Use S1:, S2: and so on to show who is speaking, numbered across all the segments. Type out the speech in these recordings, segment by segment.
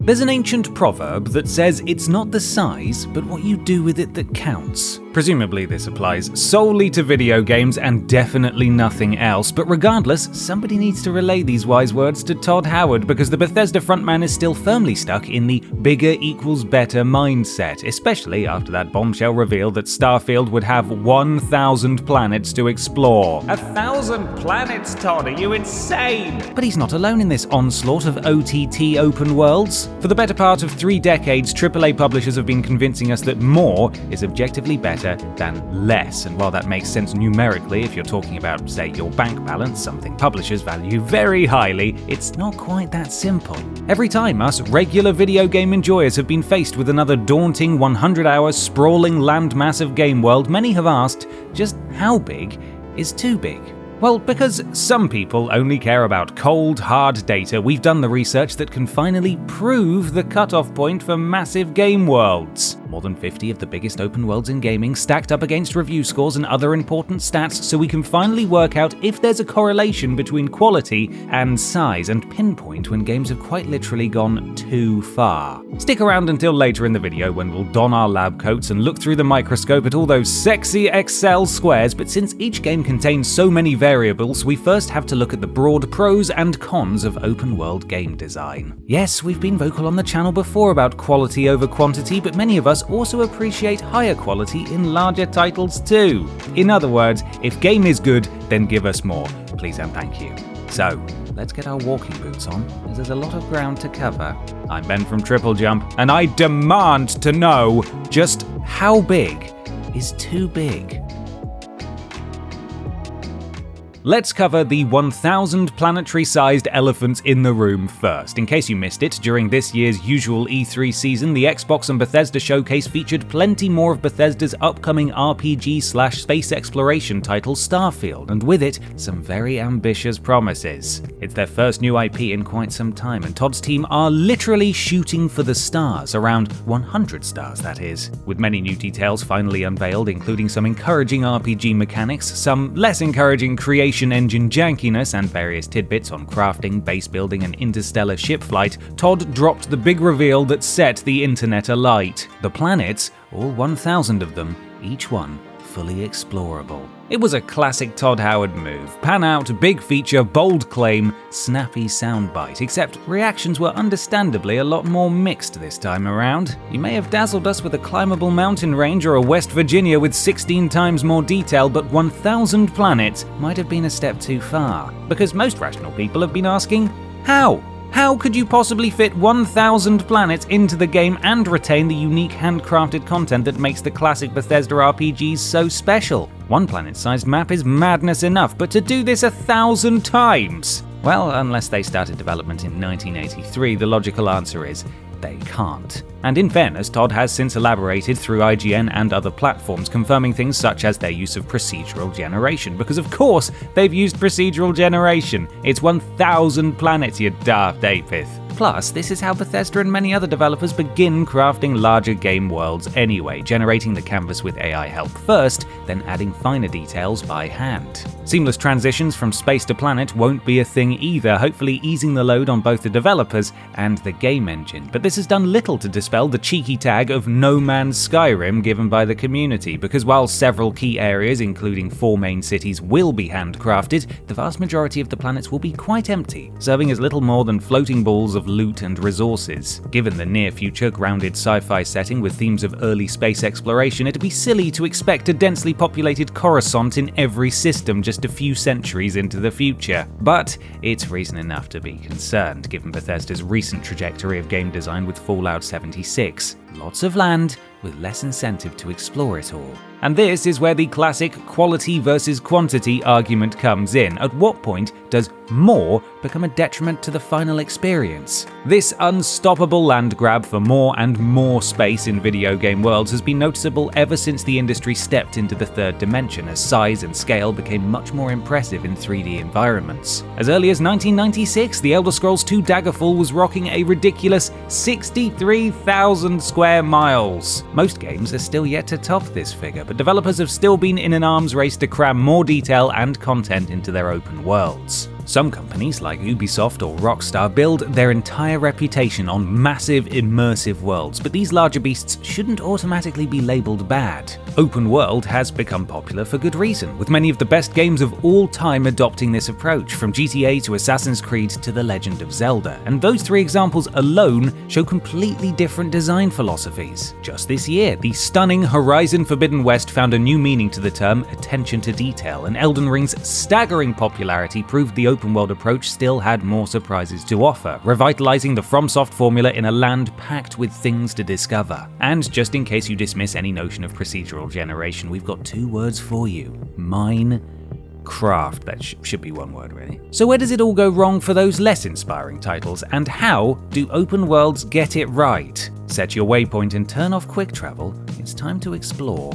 S1: There's an ancient proverb that says it's not the size, but what you do with it that counts. Presumably this applies solely to video games and definitely nothing else, but regardless, somebody needs to relay these wise words to Todd Howard because the Bethesda frontman is still firmly stuck in the bigger equals better mindset, especially after that bombshell reveal that Starfield would have 1,000 planets to explore.
S2: 1,000 planets, Todd, are you insane?
S1: But he's not alone in this onslaught of OTT open worlds. For the better part of 3 decades, AAA publishers have been convincing us that more is objectively better than less. And while that makes sense numerically, if you're talking about, say, your bank balance, something publishers value very highly, it's not quite that simple. Every time us regular video game enjoyers have been faced with another daunting 100-hour sprawling landmass of game world, many have asked, just how big is too big? Well, because some people only care about cold, hard data, we've done the research that can finally prove the cutoff point for massive game worlds. More than 50 of the biggest open worlds in gaming stacked up against review scores and other important stats, so we can finally work out if there's a correlation between quality and size and pinpoint when games have quite literally gone too far. Stick around until later in the video when we'll don our lab coats and look through the microscope at all those sexy Excel squares, but since each game contains so many variables, we first have to look at the broad pros and cons of open world game design. Yes, we've been vocal on the channel before about quality over quantity, but many of us also appreciate higher quality in larger titles too. In other words, if game is good, then give us more, please and thank you. So, let's get our walking boots on, as there's a lot of ground to cover. I'm Ben from TripleJump, and I demand to know just how big is too big. Let's cover the 1,000 planetary-sized elephants in the room first. In case you missed it, during this year's usual E3 season, the Xbox and Bethesda showcase featured plenty more of Bethesda's upcoming RPG/space exploration title Starfield, and with it, some very ambitious promises. It's their first new IP in quite some time, and Todd's team are literally shooting for the stars, around 100 stars that is, with many new details finally unveiled, including some encouraging RPG mechanics, some less encouraging creation engine jankiness, and various tidbits on crafting, base building, and interstellar ship flight. Todd dropped the big reveal that set the internet alight. The planets, all 1,000 of them, each one fully explorable. It was a classic Todd Howard move. Pan out, big feature, bold claim, snappy soundbite, except reactions were understandably a lot more mixed this time around. You may have dazzled us with a climbable mountain range or a West Virginia with 16 times more detail, but 1,000 planets might have been a step too far. Because most rational people have been asking, how? How could you possibly fit 1,000 planets into the game and retain the unique handcrafted content that makes the classic Bethesda RPGs so special? One planet-sized map is madness enough, but to do this 1,000 times? Well, unless they started development in 1983, the logical answer is they can't. And in fairness, Todd has since elaborated through IGN and other platforms, confirming things such as their use of procedural generation, because of course they've used procedural generation. It's 1,000 planets, you daft apith. Plus, this is how Bethesda and many other developers begin crafting larger game worlds anyway, generating the canvas with AI help first, then adding finer details by hand. Seamless transitions from space to planet won't be a thing either, hopefully easing the load on both the developers and the game engine. But this has done little to dispel the cheeky tag of No Man's Skyrim given by the community, because while several key areas, including 4 main cities, will be handcrafted, the vast majority of the planets will be quite empty, serving as little more than floating balls of loot and resources. Given the near-future grounded sci-fi setting with themes of early space exploration, it'd be silly to expect a densely populated Coruscant in every system just a few centuries into the future. But it's reason enough to be concerned, given Bethesda's recent trajectory of game design with Fallout 76. Lots of land, with less incentive to explore it all. And this is where the classic quality versus quantity argument comes in. At what point does more become a detriment to the final experience? This unstoppable land grab for more and more space in video game worlds has been noticeable ever since the industry stepped into the third dimension, as size and scale became much more impressive in 3D environments. As early as 1996, The Elder Scrolls II Daggerfall was rocking a ridiculous 63,000 square miles. Most games are still yet to top this figure, but developers have still been in an arms race to cram more detail and content into their open worlds. Some companies like Ubisoft or Rockstar build their entire reputation on massive immersive worlds, but these larger beasts shouldn't automatically be labeled bad. Open world has become popular for good reason, with many of the best games of all time adopting this approach, from GTA to Assassin's Creed to The Legend of Zelda, and those three examples alone show completely different design philosophies. Just this year, the stunning Horizon Forbidden West found a new meaning to the term attention to detail, and Elden Ring's staggering popularity proved the open world approach still had more surprises to offer, revitalizing the FromSoft formula in a land packed with things to discover. And just in case you dismiss any notion of procedural generation, we've got two words for you: Minecraft. That should be one word, really. So where does it all go wrong for those less inspiring titles, and how do open worlds get it right? Set your waypoint and turn off quick travel. It's time to explore.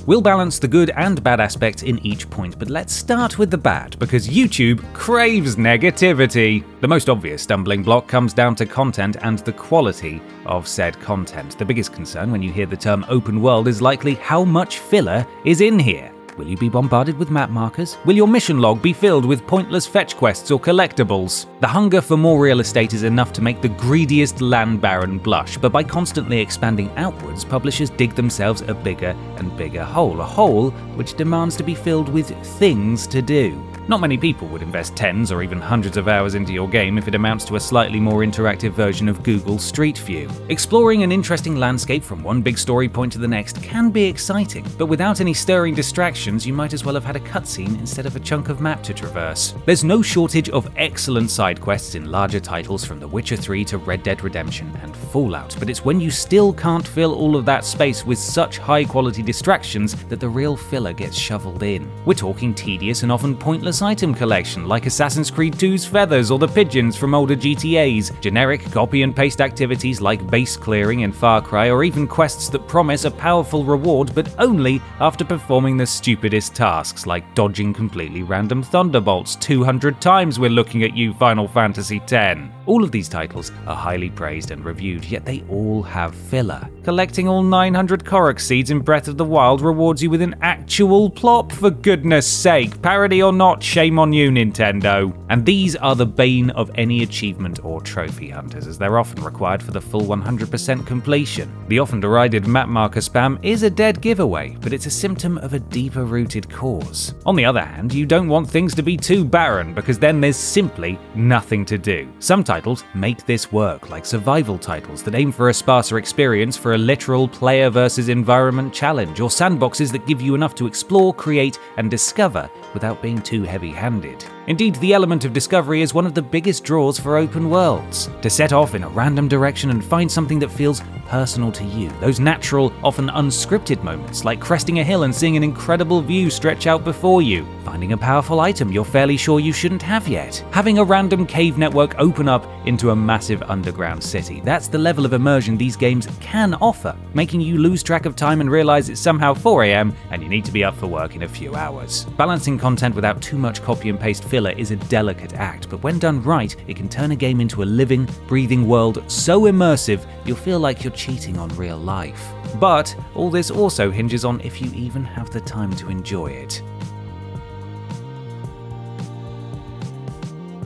S1: We'll balance the good and bad aspects in each point, but let's start with the bad, because YouTube craves negativity. The most obvious stumbling block comes down to content and the quality of said content. The biggest concern when you hear the term open world is likely how much filler is in here. Will you be bombarded with map markers? Will your mission log be filled with pointless fetch quests or collectibles? The hunger for more real estate is enough to make the greediest land baron blush, but by constantly expanding outwards, publishers dig themselves a bigger and bigger hole, a hole which demands to be filled with things to do. Not many people would invest tens or even hundreds of hours into your game if it amounts to a slightly more interactive version of Google Street View. Exploring an interesting landscape from one big story point to the next can be exciting, but without any stirring distractions, you might as well have had a cutscene instead of a chunk of map to traverse. There's no shortage of excellent side quests in larger titles from The Witcher 3 to Red Dead Redemption and Fallout, but it's when you still can't fill all of that space with such high-quality distractions that the real filler gets shoveled in. We're talking tedious and often pointless item collection like Assassin's Creed 2's feathers or the pigeons from older GTAs, generic copy and paste activities like base clearing in Far Cry, or even quests that promise a powerful reward but only after performing the stupidest tasks like dodging completely random thunderbolts 200 times we're looking at you, Final Fantasy X. All of these titles are highly praised and reviewed, yet they all have filler. Collecting all 900 Korok seeds in Breath of the Wild rewards you with an actual plop, for goodness sake. Parody or not, shame on you, Nintendo. And these are the bane of any achievement or trophy hunters, as they're often required for the full 100% completion. The often derided map marker spam is a dead giveaway, but it's a symptom of a deeper rooted cause. On the other hand, you don't want things to be too barren, because then there's simply nothing to do. Some titles make this work, like survival titles that aim for a sparser experience for a literal player versus environment challenge, or sandboxes that give you enough to explore, create, and discover without being too heavy-handed. Indeed, the element of discovery is one of the biggest draws for open worlds. To set off in a random direction and find something that feels personal to you. Those natural, often unscripted moments, like cresting a hill and seeing an incredible view stretch out before you. Finding a powerful item you're fairly sure you shouldn't have yet. Having a random cave network open up into a massive underground city. That's the level of immersion these games can offer, making you lose track of time and realize it's somehow 4 a.m. and you need to be up for work in a few hours. Balancing content without too much copy and paste filler is a delicate act, but when done right, it can turn a game into a living, breathing world so immersive you'll feel like you're cheating on real life. But all this also hinges on if you even have the time to enjoy it.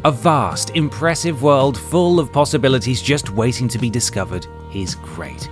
S1: A vast, impressive world full of possibilities just waiting to be discovered is great,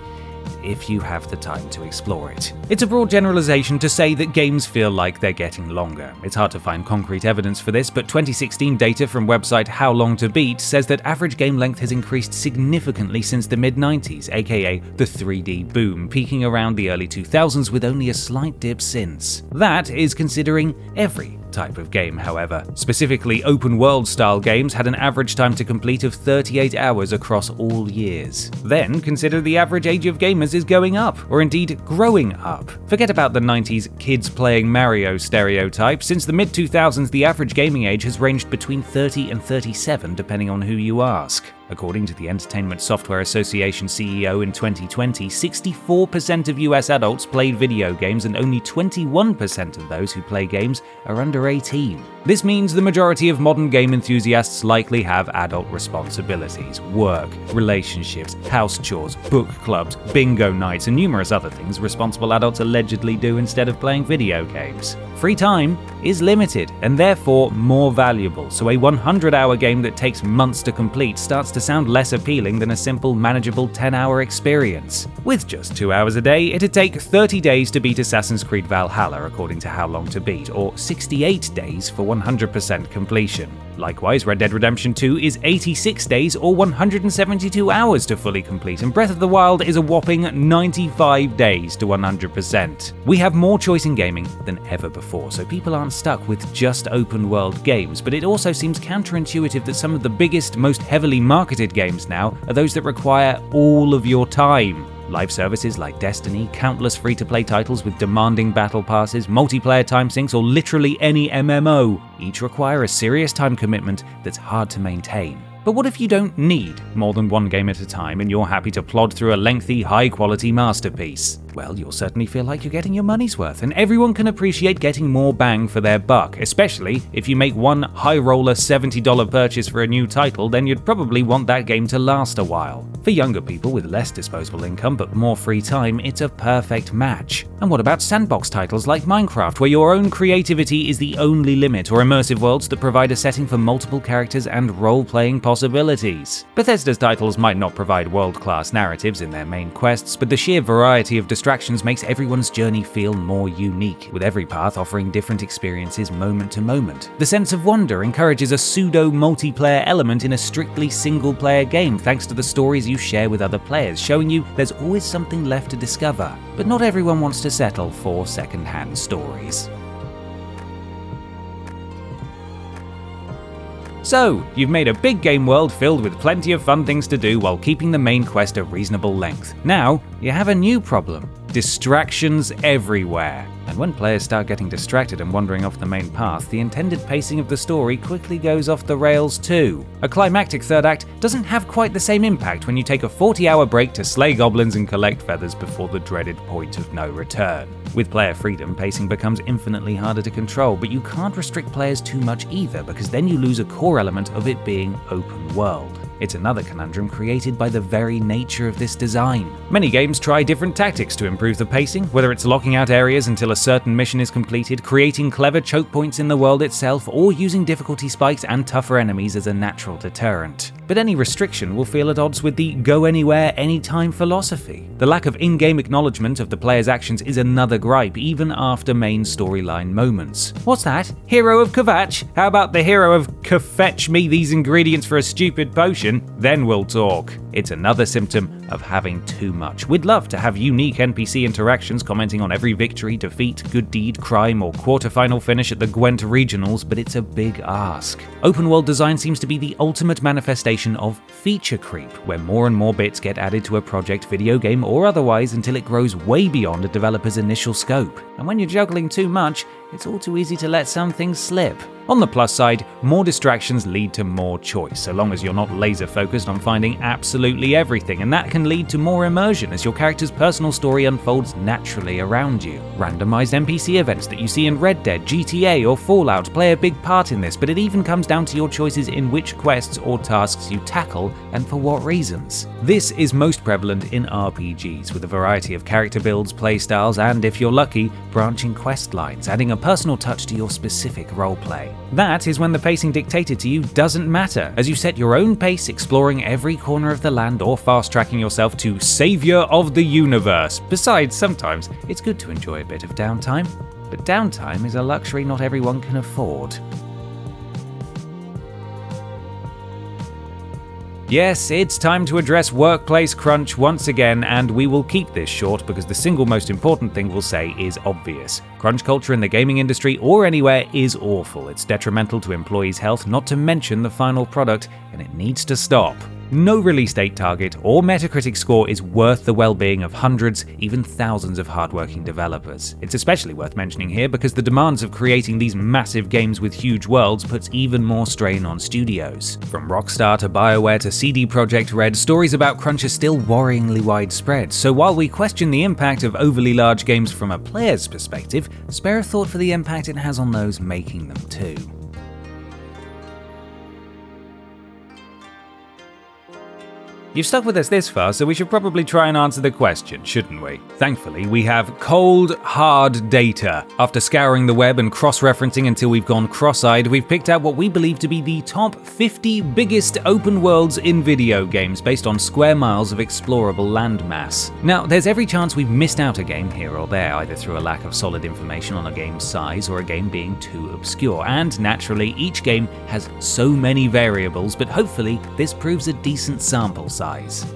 S1: if you have the time to explore it. It's a broad generalization to say that games feel like they're getting longer. It's hard to find concrete evidence for this, but 2016 data from website How Long to Beat says that average game length has increased significantly since the mid-90s, aka the 3D boom, peaking around the early 2000s with only a slight dip since. That is considering every type of game, however. Specifically, open world style games had an average time to complete of 38 hours across all years. Then consider the average age of gamers is going up, or indeed growing up. Forget about the 90s kids playing Mario stereotype. Since the mid-2000s, the average gaming age has ranged between 30 and 37 depending on who you ask. According to the Entertainment Software Association CEO in 2020, 64% of US adults played video games and only 21% of those who play games are under 18. This means the majority of modern game enthusiasts likely have adult responsibilities, work, relationships, house chores, book clubs, bingo nights, and numerous other things responsible adults allegedly do instead of playing video games. Free time is limited and therefore more valuable, so a 100-hour game that takes months to complete starts to sound less appealing than a simple, manageable 10-hour experience. With just 2 hours a day, it'd take 30 days to beat Assassin's Creed Valhalla according to How Long to Beat, or 68 days for 100% completion. Likewise, Red Dead Redemption 2 is 86 days or 172 hours to fully complete, and Breath of the Wild is a whopping 95 days to 100%. We have more choice in gaming than ever before, so people aren't stuck with just open-world games, but it also seems counterintuitive that some of the biggest, most heavily marketed games now are those that require all of your time. Live services like Destiny, countless free-to-play titles with demanding battle passes, multiplayer time sinks, or literally any MMO, each require a serious time commitment that's hard to maintain. But what if you don't need more than one game at a time and you're happy to plod through a lengthy, high-quality masterpiece? Well, you'll certainly feel like you're getting your money's worth, and everyone can appreciate getting more bang for their buck, especially if you make one high-roller $70 purchase for a new title, then you'd probably want that game to last a while. For younger people with less disposable income but more free time, it's a perfect match. And what about sandbox titles like Minecraft, where your own creativity is the only limit, or immersive worlds that provide a setting for multiple characters and role-playing possibilities? Bethesda's titles might not provide world-class narratives in their main quests, but the sheer variety of distractions makes everyone's journey feel more unique, with every path offering different experiences moment to moment. The sense of wonder encourages a pseudo-multiplayer element in a strictly single-player game thanks to the stories you share with other players, showing you there's always something left to discover. But not everyone wants to settle for second-hand stories. So, you've made a big game world filled with plenty of fun things to do while keeping the main quest a reasonable length. Now, you have a new problem: distractions everywhere. And when players start getting distracted and wandering off the main path, the intended pacing of the story quickly goes off the rails too. A climactic third act doesn't have quite the same impact when you take a 40-hour break to slay goblins and collect feathers before the dreaded point of no return. With player freedom, pacing becomes infinitely harder to control, but you can't restrict players too much either, because then you lose a core element of it being open world. It's another conundrum created by the very nature of this design. Many games try different tactics to improve the pacing, whether it's locking out areas until a certain mission is completed, creating clever choke points in the world itself, or using difficulty spikes and tougher enemies as a natural deterrent. But any restriction will feel at odds with the go anywhere, anytime philosophy. The lack of in-game acknowledgement of the player's actions is another gripe, even after main storyline moments. What's that? Hero of Kvatch? How about the hero of fetch me these ingredients for a stupid potion? Then we'll talk. It's another symptom of having too much. We'd love to have unique NPC interactions commenting on every victory, defeat, good deed, crime, or quarterfinal finish at the Gwent regionals, but it's a big ask. Open world design seems to be the ultimate manifestation of feature creep, where more and more bits get added to a project, video game or otherwise, until it grows way beyond a developer's initial scope. And when you're juggling too much, it's all too easy to let some things slip. On the plus side, more distractions lead to more choice, so long as you're not laser focused on finding absolutely everything, and that can lead to more immersion as your character's personal story unfolds naturally around you. Randomized NPC events that you see in Red Dead, GTA, or Fallout play a big part in this, but it even comes down to your choices in which quests or tasks you tackle and for what reasons. This is most prevalent in RPGs, with a variety of character builds, playstyles, and, if you're lucky, branching quest lines, adding a personal touch to your specific roleplay. That is when the pacing dictated to you doesn't matter, as you set your own pace, exploring every corner of the land or fast-tracking yourself to Savior of the Universe. Besides, sometimes it's good to enjoy a bit of downtime, but downtime is a luxury not everyone can afford. Yes, it's time to address workplace crunch once again, and we will keep this short because the single most important thing we'll say is obvious. Crunch culture in the gaming industry or anywhere is awful. It's detrimental to employees' health, not to mention the final product, and it needs to stop. no release date target or Metacritic score is worth the well-being of hundreds, even thousands of hardworking developers. It's especially worth mentioning here because the demands of creating these massive games with huge worlds puts even more strain on studios. From Rockstar to BioWare to CD Projekt Red, stories about crunch are still worryingly widespread, so while we question the impact of overly large games from a player's perspective, spare a thought for the impact it has on those making them too. You've stuck with us this far, so we should probably try and answer the question, shouldn't we? Thankfully, we have cold, hard data. After scouring the web and cross-referencing until we've gone cross-eyed, we've picked out what we believe to be the top 50 biggest open worlds in video games based on square miles of explorable landmass. Now, there's every chance we've missed out a game here or there, either through a lack of solid information on a game's size or a game being too obscure. And naturally, each game has so many variables, but hopefully this proves a decent sample size.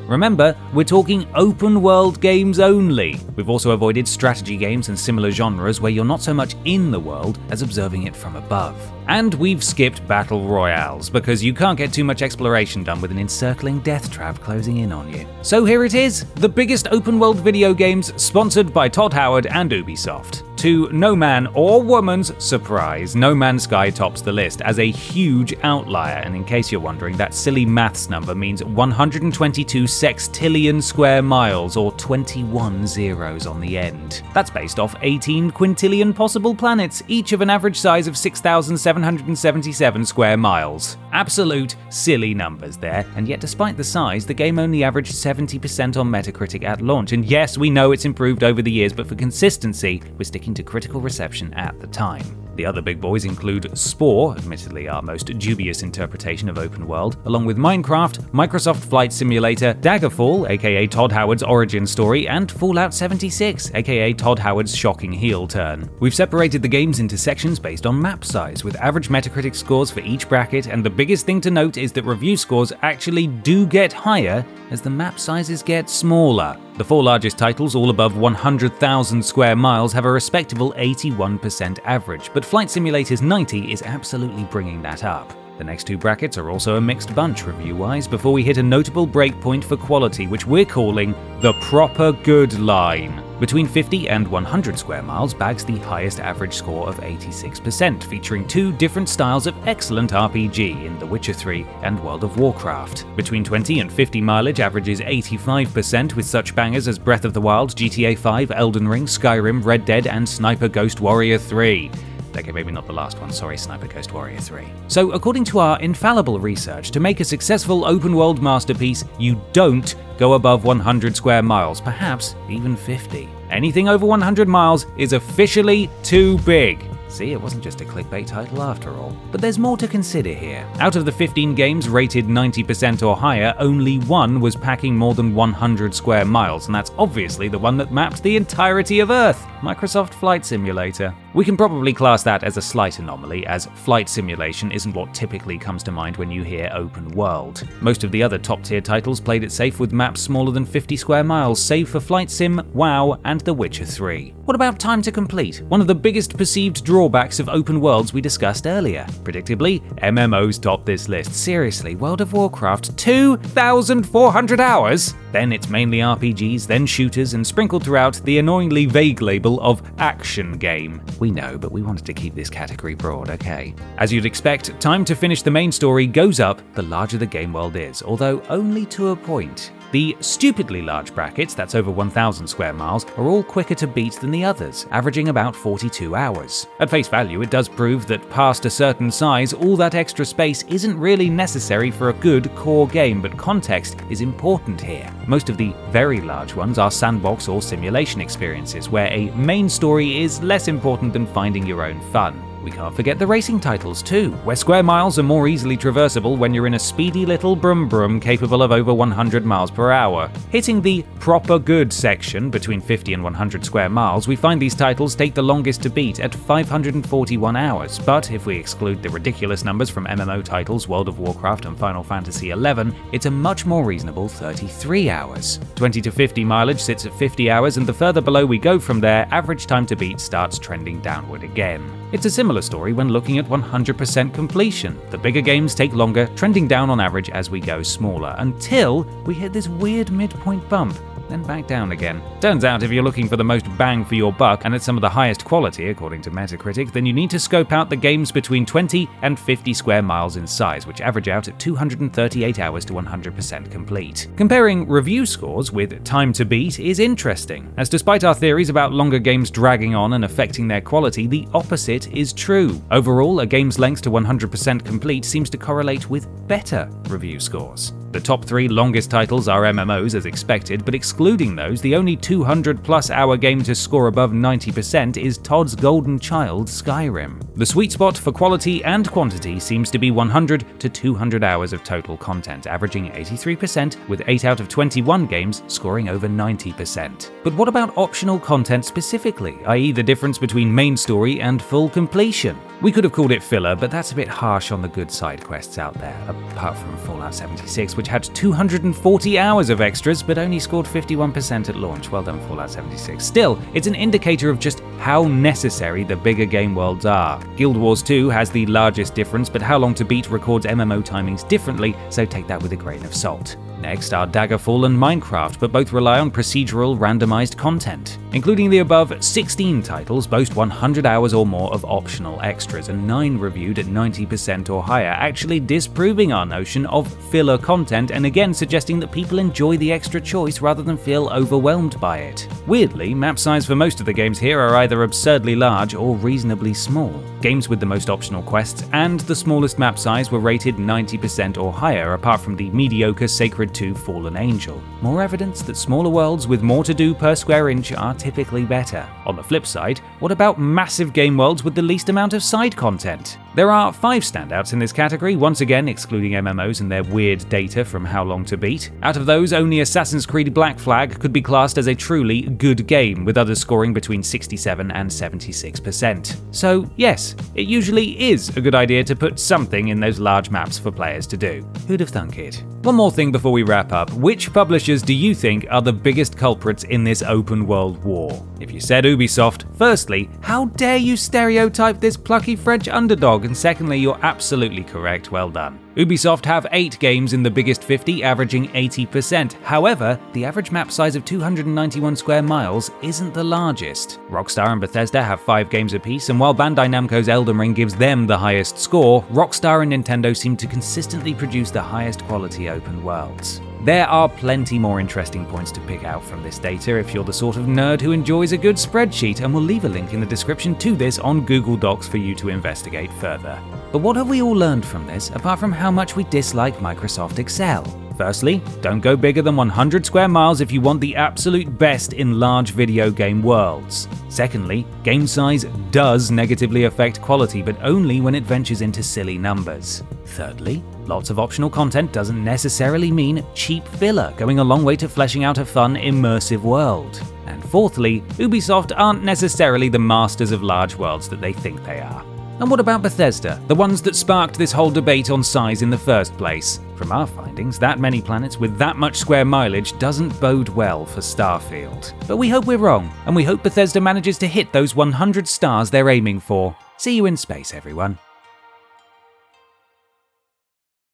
S1: Remember, we're talking open world games only. We've also avoided strategy games and similar genres where you're not so much in the world as observing it from above. And we've skipped battle royales, because you can't get too much exploration done with an encircling death trap closing in on you. So here it is, the biggest open world video games, sponsored by Todd Howard and Ubisoft. To no man or woman's surprise, No Man's Sky tops the list as a huge outlier, and in case you're wondering, that silly maths number means 122 sextillion square miles, or 21 zeros on the end. That's based off 18 quintillion possible planets, each of an average size of 6,777 square miles. Absolute silly numbers there, and yet despite the size, the game only averaged 70% on Metacritic at launch, and yes, we know it's improved over the years, but for consistency, we're sticking to critical reception at the time. The other big boys include Spore, admittedly our most dubious interpretation of open world, along with Minecraft, Microsoft Flight Simulator, Daggerfall, aka Todd Howard's origin story, and Fallout 76, aka Todd Howard's shocking heel turn. We've separated the games into sections based on map size, with average Metacritic scores for each bracket, and the biggest thing to note is that review scores actually do get higher as the map sizes get smaller. The four largest titles, all above 100,000 square miles, have a respectable 81% average, but Flight Simulator's 90 is absolutely bringing that up. The next two brackets are also a mixed bunch review-wise, before we hit a notable breakpoint for quality, which we're calling the proper good line. Between 50 and 100 square miles bags the highest average score of 86%, featuring two different styles of excellent RPG in The Witcher 3 and World of Warcraft. Between 20 and 50 mileage averages 85%, with such bangers as Breath of the Wild, GTA 5, Elden Ring, Skyrim, Red Dead, and Sniper Ghost Warrior 3. Okay, maybe not the last one, sorry, Sniper Ghost Warrior 3. So, according to our infallible research, to make a successful open-world masterpiece, you don't go above 100 square miles, perhaps even 50. Anything over 100 miles is officially too big. See, it wasn't just a clickbait title after all. But there's more to consider here. Out of the 15 games rated 90% or higher, only one was packing more than 100 square miles, and that's obviously the one that mapped the entirety of Earth, Microsoft Flight Simulator. We can probably class that as a slight anomaly, as flight simulation isn't what typically comes to mind when you hear open world. Most of the other top-tier titles played it safe with maps smaller than 50 square miles, save for Flight Sim, WoW, and The Witcher 3. What about time to complete? One of the biggest perceived drawbacks of open worlds we discussed earlier. Predictably, MMOs top this list. Seriously, World of Warcraft, 2,400 hours? Then it's mainly RPGs, then shooters, and sprinkled throughout the annoyingly vague label of action game. We know, but we wanted to keep this category broad, okay? As you'd expect, time to finish the main story goes up the larger the game world is, although only to a point. The stupidly large brackets, that's over 1,000 square miles, are all quicker to beat than the others, averaging about 42 hours. At face value, it does prove that past a certain size, all that extra space isn't really necessary for a good core game, but context is important here. Most of the very large ones are sandbox or simulation experiences, where a main story is less important than finding your own fun. We can't forget the racing titles too, where square miles are more easily traversable when you're in a speedy little brum capable of over 100 miles per hour. Hitting the proper good section between 50 and 100 square miles, we find these titles take the longest to beat at 541 hours, but if we exclude the ridiculous numbers from MMO titles, World of Warcraft and Final Fantasy XI, it's a much more reasonable 33 hours. 20 to 50 mileage sits at 50 hours, and the further below we go from there, average time to beat starts trending downward again. It's a similar similar story when looking at 100% completion. The bigger games take longer, trending down on average as we go smaller, until we hit this weird midpoint bump, then back down again. Turns out if you're looking for the most bang for your buck and at some of the highest quality according to Metacritic, then you need to scope out the games between 20 and 50 square miles in size, which average out at 238 hours to 100% complete. Comparing review scores with time to beat is interesting, as despite our theories about longer games dragging on and affecting their quality, the opposite is true. Overall, a game's length to 100% complete seems to correlate with better review scores. The top 3 longest titles are MMOs as expected, but excluding those, the only 200+ hour game to score above 90% is Todd's golden child, Skyrim. The sweet spot for quality and quantity seems to be 100 to 200 hours of total content, averaging 83%, with 8 out of 21 games scoring over 90%. But what about optional content specifically, i.e. the difference between main story and full completion? We could have called it filler, but that's a bit harsh on the good side quests out there, apart from Fallout 76, which had 240 hours of extras but only scored 51% at launch. Well done, Fallout 76. Still, it's an indicator of just how necessary the bigger game worlds are. Guild Wars 2 has the largest difference, but How Long to Beat records MMO timings differently, so take that with a grain of salt. Next are Daggerfall and Minecraft, but both rely on procedural randomized content. Including the above, 16 titles boast 100 hours or more of optional extras, and 9 reviewed at 90% or higher, actually disproving our notion of filler content and again suggesting that people enjoy the extra choice rather than feel overwhelmed by it. Weirdly, map size for most of the games here are either absurdly large or reasonably small. Games with the most optional quests and the smallest map size were rated 90% or higher, apart from the mediocre Sacred 2 Fallen Angel. More evidence that smaller worlds with more to do per square inch are typically better. On the flip side, what about massive game worlds with the least amount of side content? There are 5 standouts in this category, once again excluding MMOs and their weird data from How Long to Beat. Out of those, only Assassin's Creed Black Flag could be classed as a truly good game, with others scoring between 67 and 76%. So yes, it usually is a good idea to put something in those large maps for players to do. Who'd have thunk it? One more thing before we wrap up. Which publishers do you think are the biggest culprits in this open world war? If you said Ubisoft, firstly, how dare you stereotype this plucky French underdog? And secondly, you're absolutely correct, well done. Ubisoft have 8 games in the biggest 50, averaging 80%. However, the average map size of 291 square miles isn't the largest. Rockstar and Bethesda have 5 games apiece, and while Bandai Namco's Elden Ring gives them the highest score, Rockstar and Nintendo seem to consistently produce the highest quality open worlds. There are plenty more interesting points to pick out from this data if you're the sort of nerd who enjoys a good spreadsheet, and we'll leave a link in the description to this on Google Docs for you to investigate further. But what have we all learned from this, apart from how much we dislike Microsoft Excel? Firstly, don't go bigger than 100 square miles if you want the absolute best in large video game worlds. Secondly, game size does negatively affect quality, but only when it ventures into silly numbers. Thirdly, lots of optional content doesn't necessarily mean cheap filler, going a long way to fleshing out a fun, immersive world. And fourthly, Ubisoft aren't necessarily the masters of large worlds that they think they are. And what about Bethesda, the ones that sparked this whole debate on size in the first place? From our findings, that many planets with that much square mileage doesn't bode well for Starfield. But we hope we're wrong, and we hope Bethesda manages to hit those 100 stars they're aiming for. See you in space, everyone.